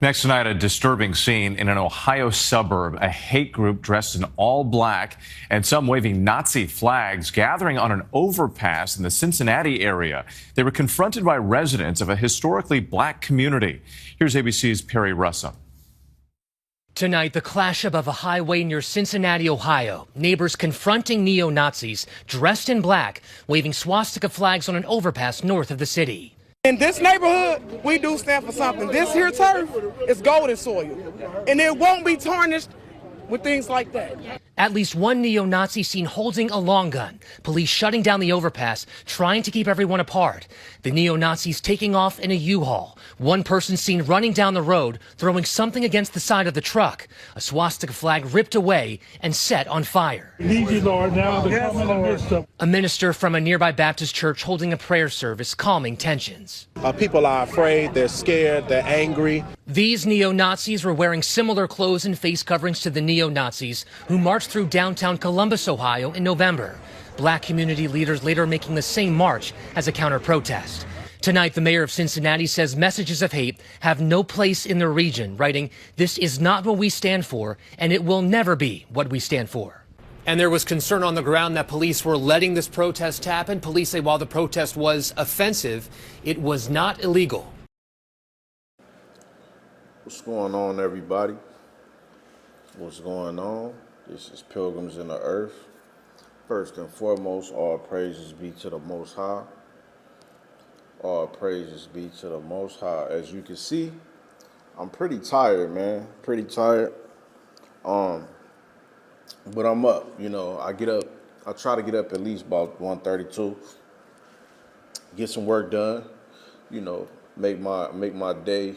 Next tonight, a disturbing scene in an Ohio suburb. A hate group dressed in all black and some waving Nazi flags gathering on an overpass in the Cincinnati area. They were confronted by residents of a historically black community. Here's ABC's Perry Russell. Tonight, the clash above a highway near Cincinnati, Ohio. Neighbors confronting neo-Nazis dressed in black, waving swastika flags on an overpass north of the city. In this neighborhood, we do stand for something. This here turf is golden soil, and it won't be tarnished with things like that. At least one neo-Nazi seen holding a long gun. Police shutting down the overpass, trying to keep everyone apart. The neo-Nazis taking off in a U-Haul. One person seen running down the road, throwing something against the side of the truck. A swastika flag ripped away and set on fire. Need you, Lord, now to come in the midst of. A minister from a nearby Baptist church holding a prayer service, calming tensions. People are afraid, they're scared, they're angry. These neo-Nazis were wearing similar clothes and face coverings to the neo-Nazis who marched through downtown Columbus, Ohio in November. Black community leaders later making the same march as a counter-protest. Tonight, the mayor of Cincinnati says messages of hate have no place in the region, writing, "This is not what we stand for, and it will never be what we stand for." And there was concern on the ground that police were letting this protest happen. Police say while the protest was offensive, it was not illegal. What's going on, everybody? What's going on? This is Pilgrims in the Earth. First and foremost, all praises be to the Most High. All praises be to the Most High. As you can see, I'm pretty tired, man. Pretty tired. But I'm up. You know, I try to get up at least about 1:32. Get some work done. You know, make my day.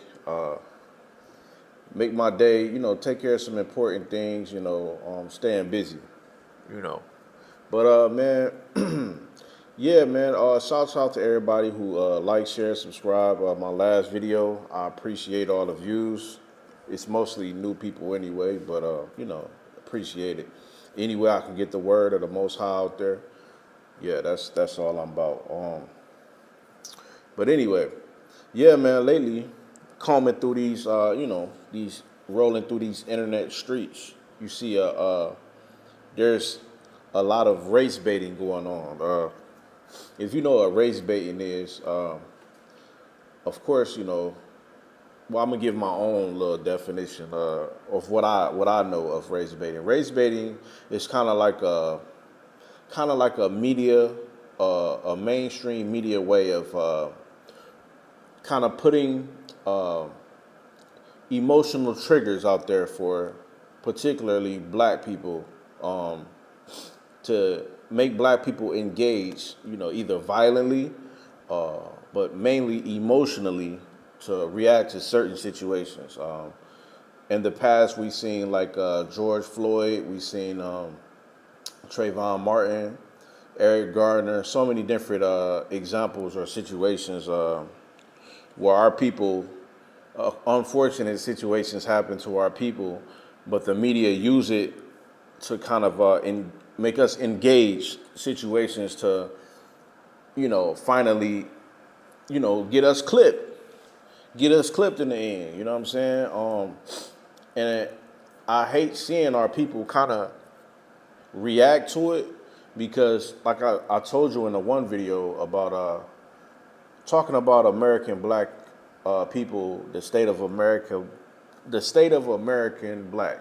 You know, take care of some important things. You know, staying busy. You know, but man. Yeah, man, shouts out to everybody who like, share, subscribe. My last video, I appreciate all the views. It's mostly new people anyway, but, you know, appreciate it. Any way I can get the word of the Most High out there, yeah, that's all I'm about. But anyway, yeah, man, lately, combing through these, you know, rolling through these internet streets, you see there's a lot of race baiting going on. If you know what race baiting is, of course, you know, well, I'm gonna give my own little definition of what I know of race baiting. Race baiting is kind of like a media, a mainstream media way of kind of putting emotional triggers out there for particularly black people to make black people engage, you know, either violently, but mainly emotionally to react to certain situations. In the past, we've seen like George Floyd, we've seen Trayvon Martin, Eric Gardner, so many different examples or situations where our people, unfortunate situations happen to our people, but the media use it to kind of make us engage situations to, you know, finally, you know, get us clipped in the end, you know what I'm saying? And I hate seeing our people kind of react to it because, like I told you in the one video about talking about American black people, the state of American black,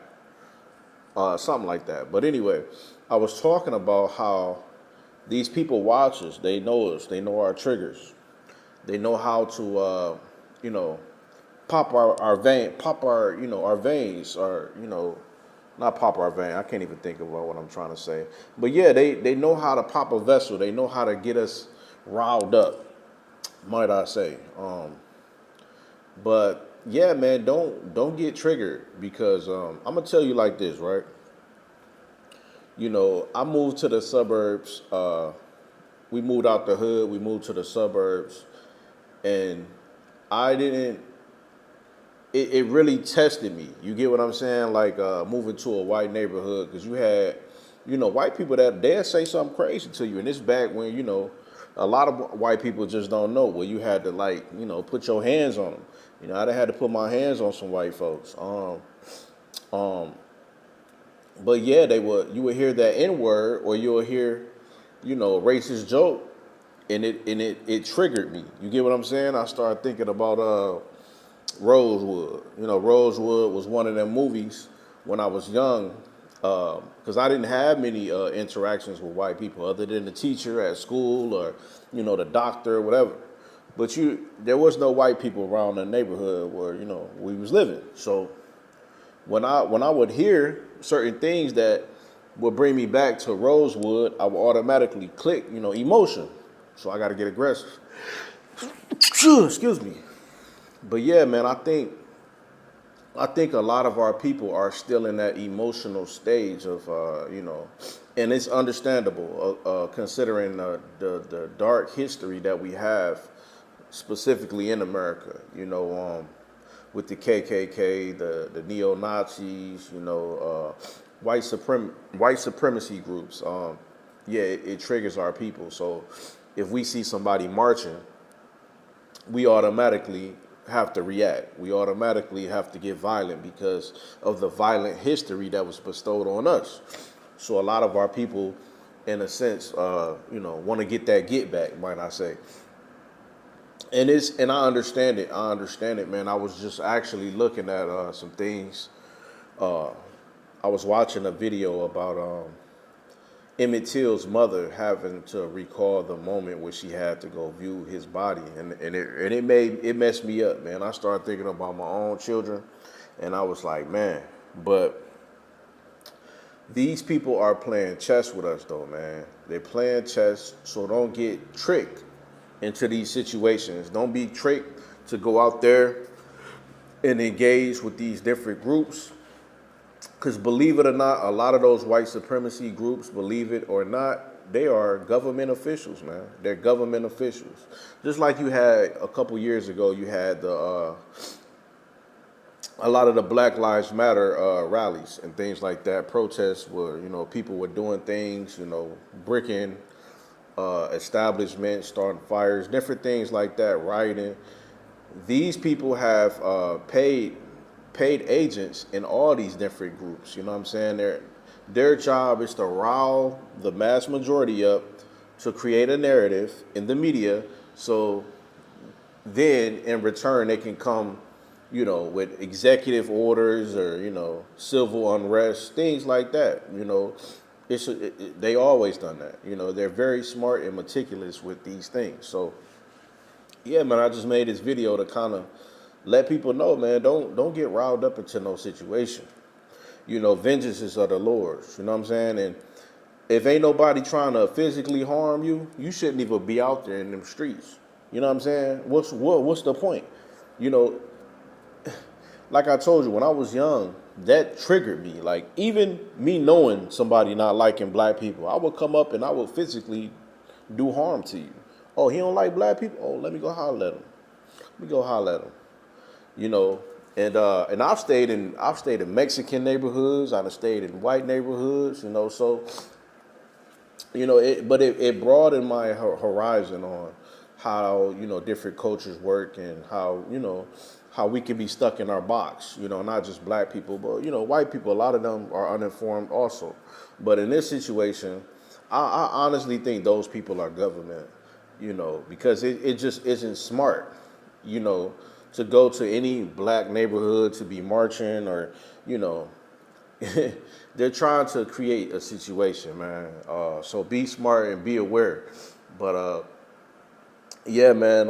something like that. But anyway, I was talking about how these people watch us, they know us, they know our triggers, they know how to, you know, pop our veins, or, you know, not pop our vein. I can't even think of what I'm trying to say. But yeah, they know how to pop a vessel. They know how to get us riled up, might I say. But yeah, man, don't get triggered because I'm gonna tell you like this, right? You know, I moved to the suburbs. We moved out the hood. We moved to the suburbs, and it really tested me. You get what I'm saying? Like moving to a white neighborhood, because you had, you know, white people that they'll say something crazy to you, and it's back when, you know, a lot of white people just don't know. Well, you had to, like, you know, put your hands on them. You know, I done had to put my hands on some white folks. But yeah, you would hear that N word, or you would hear, you know, a racist joke, and it triggered me. You get what I'm saying? I started thinking about Rosewood. You know, Rosewood was one of them movies when I was young, because I didn't have many interactions with white people other than the teacher at school, or, you know, the doctor or whatever. But there was no white people around the neighborhood where, you know, we was living. So when I would hear certain things that would bring me back to Rosewood, I would automatically click, you know, emotion. So I got to get aggressive. Excuse me. But yeah, man, I think a lot of our people are still in that emotional stage of, you know, and it's understandable considering the dark history that we have specifically in America, you know, with the KKK, the neo-Nazis, you know, white supremacy groups. Yeah, it triggers our people. So if we see somebody marching, we automatically have to react. We automatically have to get violent because of the violent history that was bestowed on us. So a lot of our people, in a sense, you know, want to get that get back, might I say. And I understand it. I understand it, man. I was just actually looking at some things. I was watching a video about Emmett Till's mother having to recall the moment where she had to go view his body, and it messed me up, man. I started thinking about my own children, and I was like, man, but these people are playing chess with us, though, man. They're playing chess, so don't get tricked into these situations. Don't be tricked to go out there and engage with these different groups. Because believe it or not, a lot of those white supremacy groups, believe it or not, they are government officials, man. They're government officials. Just like you had a couple years ago, you had a lot of the Black Lives Matter rallies and things like that, protests where, you know, people were doing things, you know, bricking establishments, starting fires, different things like that, rioting. These people have paid agents in all these different groups. You know what I'm saying? Their job is to rile the mass majority up to create a narrative in the media, so then in return they can come, you know, with executive orders or, you know, civil unrest, things like that. You know, they always done that. You know, they're very smart and meticulous with these things. So yeah, man, I just made this video to kind of let people know, man, don't get riled up into no situation. You know, vengeance is of the Lord's. You know what I'm saying? And if ain't nobody trying to physically harm you, you shouldn't even be out there in them streets. You know what I'm saying? What's the point? You know, like I told you, when I was young, that triggered me. Like, even me knowing somebody not liking black people, I would come up and I would physically do harm to you. Oh, he don't like black people? Oh, let me go holler at him. Let me go holler at him. You know, and I've stayed in Mexican neighborhoods. I've stayed in white neighborhoods. You know, so you know, it broadened my horizon on how, you know, different cultures work and how, you know, how we can be stuck in our box. You know, not just black people, but, you know, white people. A lot of them are uninformed also. But in this situation, I honestly think those people are government. You know, because it just isn't smart. You know, to go to any black neighborhood to be marching, or, you know, they're trying to create a situation, man. So be smart and be aware. But yeah, man.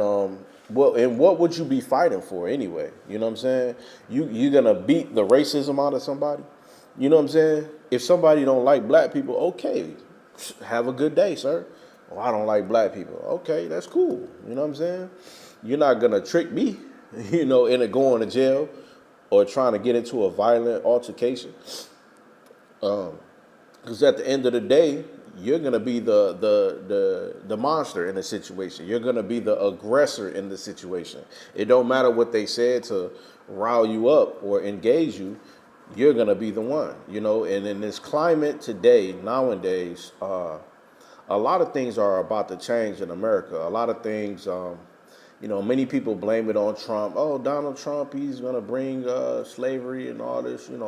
What would you be fighting for anyway? You know what I'm saying? You gonna beat the racism out of somebody? You know what I'm saying? If somebody don't like black people, okay, have a good day, sir. Oh, I don't like black people. Okay, that's cool. You know what I'm saying? You're not gonna trick me, you know, into going to jail or trying to get into a violent altercation. Because at the end of the day, you're gonna be the monster in the situation. You're gonna be the aggressor in the situation. It don't matter what they said to rile you up or engage you. You're gonna be the one, you know. And in this climate today, nowadays, a lot of things are about to change in America. A lot of things Many people blame it on Trump. Oh, Donald Trump, he's gonna bring slavery and all this. And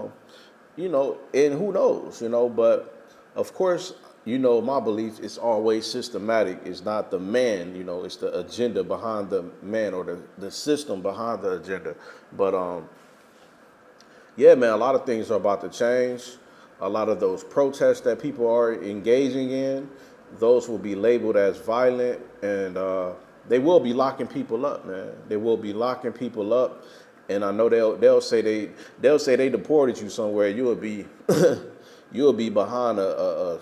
who knows? But of course, my belief is always systematic. It's not the man. It's the agenda behind the man or the system behind the agenda. But yeah, man, a lot of things are about to change. A lot of those protests that people are engaging in, those will be labeled as violent, and they will be locking people up, man. They will be locking people up, and I know they'll say they deported you somewhere. You'll be you'll be behind a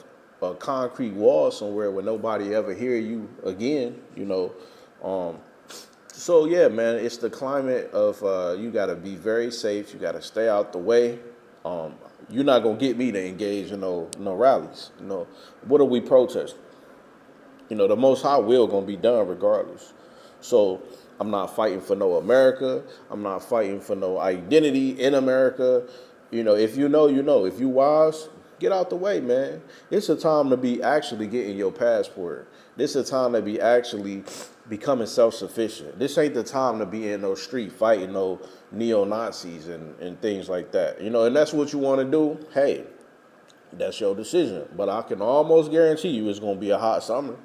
concrete wall somewhere where nobody ever hear you again. So yeah, man, it's the climate of you got to be very safe. You got to stay out the way. You're not gonna get me to engage in no rallies. What are we protesting? The Most High will gonna be done regardless. So I'm not fighting for no America. I'm not fighting for no identity in America. If you know, If you wise, get out the way, man. It's a time to be actually getting your passport. This is a time to be actually becoming self-sufficient. This ain't the time to be in no street fighting no neo-Nazis and things like that. And that's what you want to do. Hey, that's your decision. But I can almost guarantee you it's going to be a hot summer.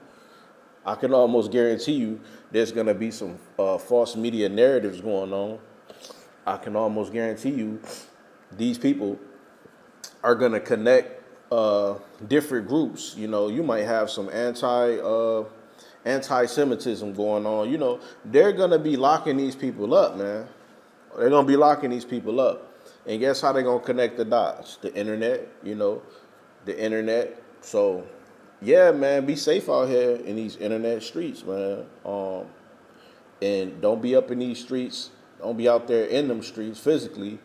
I can almost guarantee you there's going to be some false media narratives going on. I can almost guarantee you these people are going to connect different groups. You might have some anti-Semitism going on. They're going to be locking these people up, man. They're going to be locking these people up. And guess how they're going to connect the dots? The internet, the internet. So, yeah, man, be safe out here in these internet streets, man. And don't be up in these streets. Don't be out there in them streets physically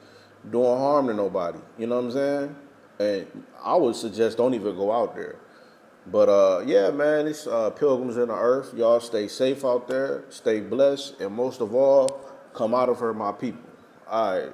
doing harm to nobody. You know what I'm saying? And I would suggest don't even go out there. But, yeah, man, it's Pilgrims in the Earth. Y'all stay safe out there. Stay blessed. And most of all, come out of her, my people. All right.